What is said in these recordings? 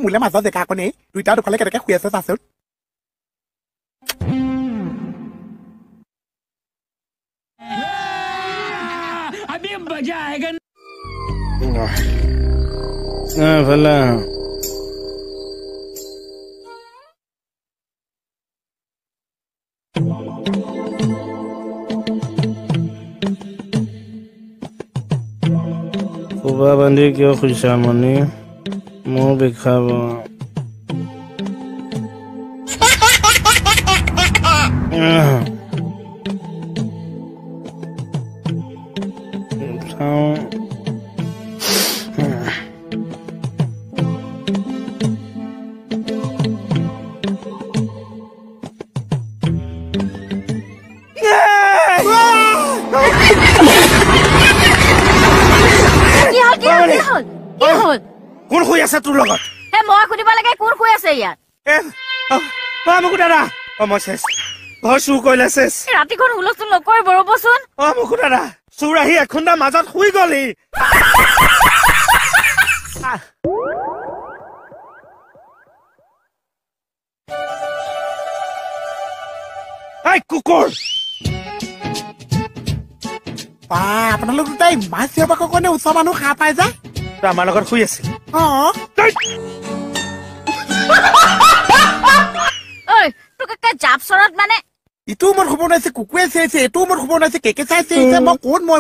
মোলে মাজত জেগা আকৌ নেই দুইটা দুফালে কেনেকে শুই আছে চাচোন अभी मजा आएगा भला खुबा बांधी क्यों खुशा मनी मुंह बिखाब কোন শুই আছে তোৰ লগত হে মই খুদিব লাগে কোন শুই আছে ইয়াত মুকু দাদা মই শেষ ঘৰ চুৰ কৰিলে শেষ ৰাতিখন হুলস্থুল নকৰিব ৰ'বচোন মুকু দাদা চুৰ আহি এখুন্দা মাজত শুই গলি কুকুৰ আপোনালোক দুটাই মাছ চিঞৰবাকৰ কাৰণে ওচৰ মানুহ সাৰ পাই যায় আমাৰ লগত শুই আছিল জাপ চৰত মানে ইটো মোৰ খবৰ নাইছে কুকুৰে চিঞৰিছে এইটোও মোৰ খবৰ নাইছে কেকে চাই চিঞৰিছে মই কোন মই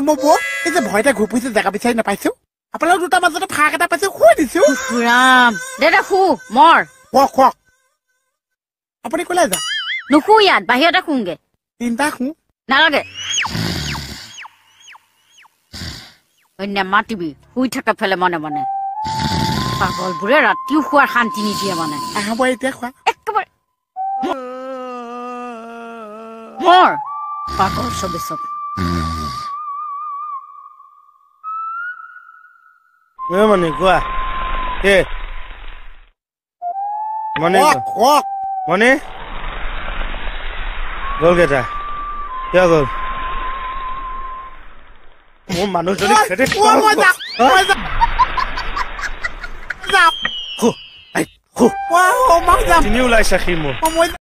এই যে ভয়তে ঘূৰি ফুৰিছে জেগা বিচাৰি নাপাইছো আপোনালোক দুটাৰ মাজতে ফাঁক এটা পাইছো শুই দিছো দেউতা শু মৰ খুৱক আপুনি কলে যা নুশু ইয়াত বাহিৰতে শুংগে তিনিটা শু নালাগে মাতিবি শুই থকা ফেলে মনে মনে পাগলবোৰে ৰাতিও খোৱাৰ শান্তি নিদিয়ে মানে আহব এতিয়া খোৱা একেবাৰে মৰ পাগল চবে চব মানে কোৱা মানে মানে গ'ল কেইটা কিয় গ'ল মোৰ মানুহজনী ওলাইছে সি মোৰ